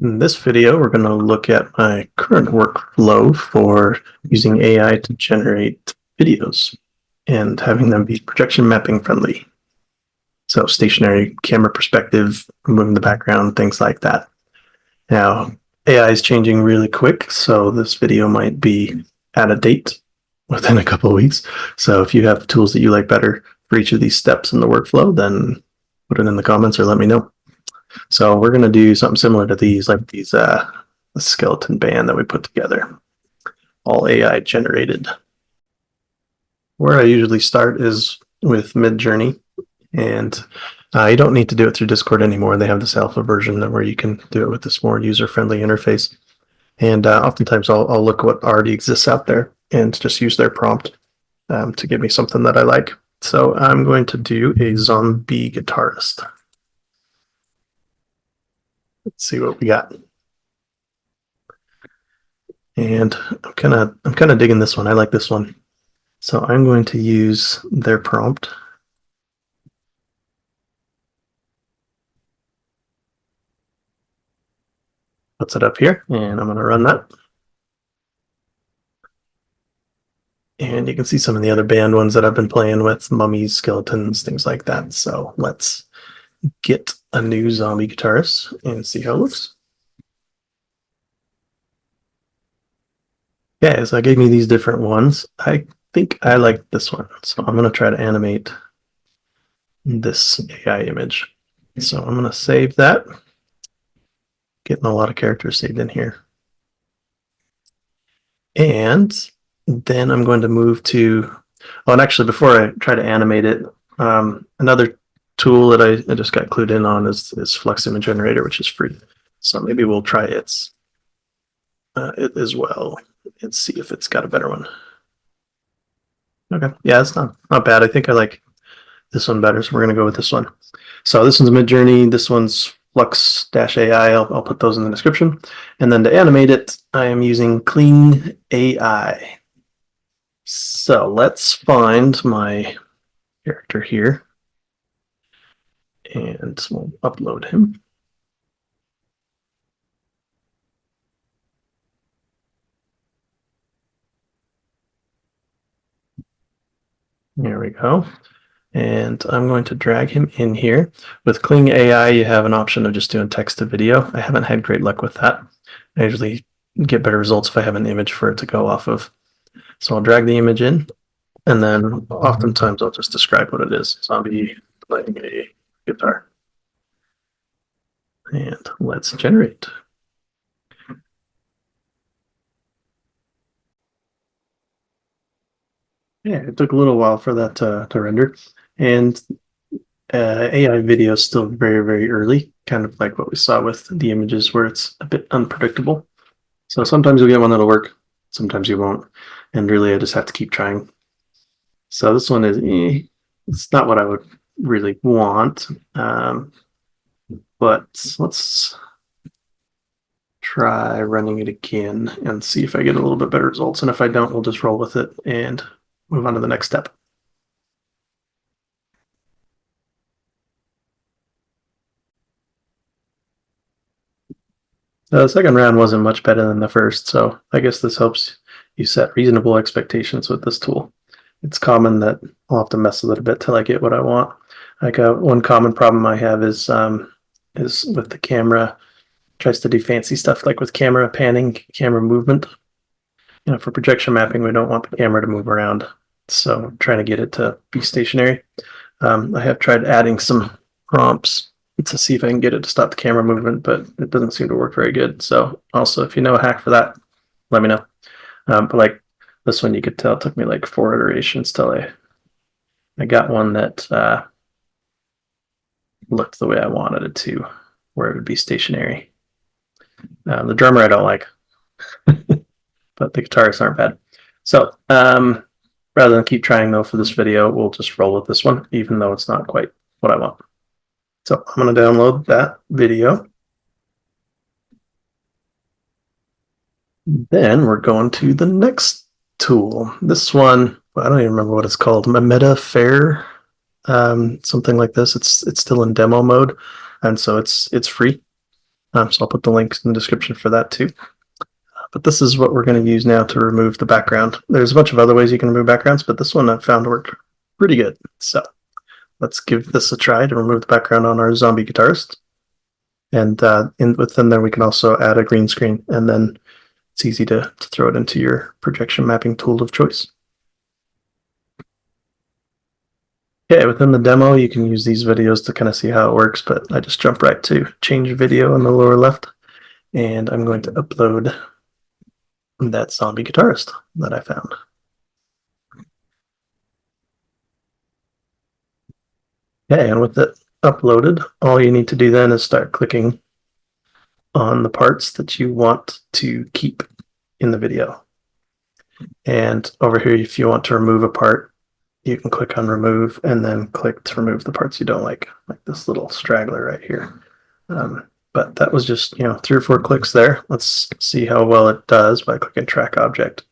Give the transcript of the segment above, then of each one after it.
In this video, we're going to look at my current workflow for using AI to generate videos and having them be projection mapping friendly. So stationary camera perspective, moving the background, things like that. Now, AI is changing really quick, so this video might be out of date within a couple of weeks. So if you have tools that you like better for each of these steps in the workflow, then put it in the comments or let me know. So we're going to do something similar to these, like these skeleton band that we put together, all AI generated. Where I usually start is with Midjourney, and you don't need to do it through Discord anymore. They have this alpha version where you can do it with this more user-friendly interface. And oftentimes I'll look what already exists out there and just use their prompt to give me something that I like. So I'm going to do a zombie guitarist. Let's see what we got. And I'm kind of digging this one. I like this one. So I'm going to use their prompt. Puts it up here, and I'm going to run that. And you can see some of the other band ones that I've been playing with, mummies, skeletons, things like that. So let's get a new zombie guitarist and see how it looks. Yeah, so I gave me these different ones. I think I like this one. So I'm going to try to animate this AI image. So I'm going to save that. Getting a lot of characters saved in here. And then I'm going to move to, oh, and actually before I try to animate it, another tool that I just got clued in on is Flexim generator, which is free. So maybe we'll try it as well and see if it's got a better one. Okay, yeah, it's not bad. I think I like this one better, so we're gonna go with this one. So this one's Midjourney, this one's Flux-AI. I'll put those in the description. And then to animate it, I am using Clix AI. So let's find my character here and we'll upload him. There we go. And I'm going to drag him in here. With Clix AI, you have an option of just doing text to video. I haven't had great luck with that. I usually get better results if I have an image for it to go off of. So I'll drag the image in, and then oftentimes I'll just describe what it is. Zombie playing a guitar. And let's generate. Yeah, it took a little while for that to render. And AI video is still very, very early, kind of like what we saw with the images where it's a bit unpredictable. So sometimes you'll get one that'll work, sometimes you won't. And really, I just have to keep trying. So this one is, it's not what I would really want. But let's try running it again and see if I get a little bit better results. And if I don't, we'll just roll with it and move on to the next step. The second round wasn't much better than the first, so I guess this helps you set reasonable expectations with this tool. It's common that I'll have to mess with it a bit till I get what I want. Like one common problem I have is with the camera. It tries to do fancy stuff like with camera panning, camera movement. You know, for projection mapping, we don't want the camera to move around, so I'm trying to get it to be stationary. I have tried adding some prompts to see if I can get it to stop the camera movement, but it doesn't seem to work very good. So also, if you know a hack for that, let me know. But like this one, you could tell it took me like 4 iterations till I got one that looked the way I wanted it to, where it would be stationary. The drummer I don't like, but the guitarists aren't bad. So rather than keep trying though for this video, we'll just roll with this one, even though it's not quite what I want. So I'm going to download that video. Then we're going to the next tool. This one, I don't even remember what it's called. Meta Fair, something like this. It's still in demo mode, and so it's free. So I'll put the links in the description for that too. But this is what we're going to use now to remove the background. There's a bunch of other ways you can remove backgrounds, but this one I found worked pretty good. So let's give this a try to remove the background on our zombie guitarist. And within there, we can also add a green screen, and then it's easy to throw it into your projection mapping tool of choice. Okay, within the demo, you can use these videos to kind of see how it works, but I just jump right to change video in the lower left, and I'm going to upload that zombie guitarist that I found. Okay, and with it uploaded, all you need to do then is start clicking on the parts that you want to keep in the video. And over here, if you want to remove a part, you can click on remove and then click to remove the parts you don't like this little straggler right here. But that was just 3 or 4 clicks there. Let's see how well it does by clicking track object.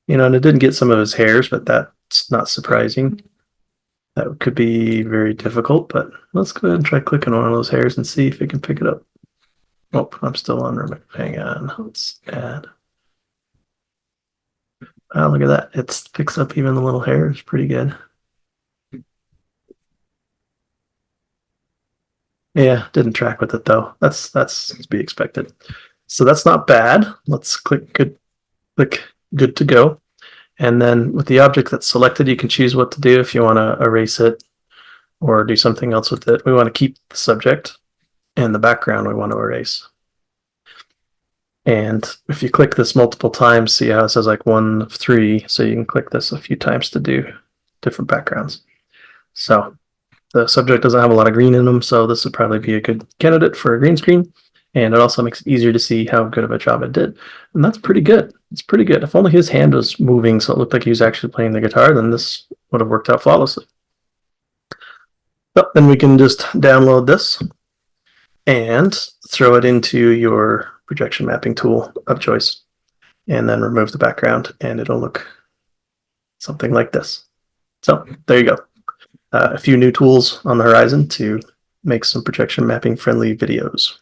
And it didn't get some of his hairs, but that's not surprising. That could be very difficult, but let's go ahead and try clicking on one of those hairs and see if it can pick it up. Oh, I'm still on remove. Hang on. Let's add. Oh, look at that. It picks up even the little hairs. Pretty good. Yeah, didn't track with it though. That's to be expected. So that's not bad. Let's click good to go. And then with the object that's selected, you can choose what to do if you want to erase it or do something else with it. We want to keep the subject, and the background we want to erase. And if you click this multiple times, see how it says like 1 of 3, so you can click this a few times to do different backgrounds. So the subject doesn't have a lot of green in them, so this would probably be a good candidate for a green screen. And it also makes it easier to see how good of a job it did. And that's pretty good. It's pretty good. If only his hand was moving so it looked like he was actually playing the guitar, then this would have worked out flawlessly. So then we can just download this and throw it into your projection mapping tool of choice, and then remove the background, and it'll look something like this. So there you go. A few new tools on the horizon to make some projection mapping friendly videos.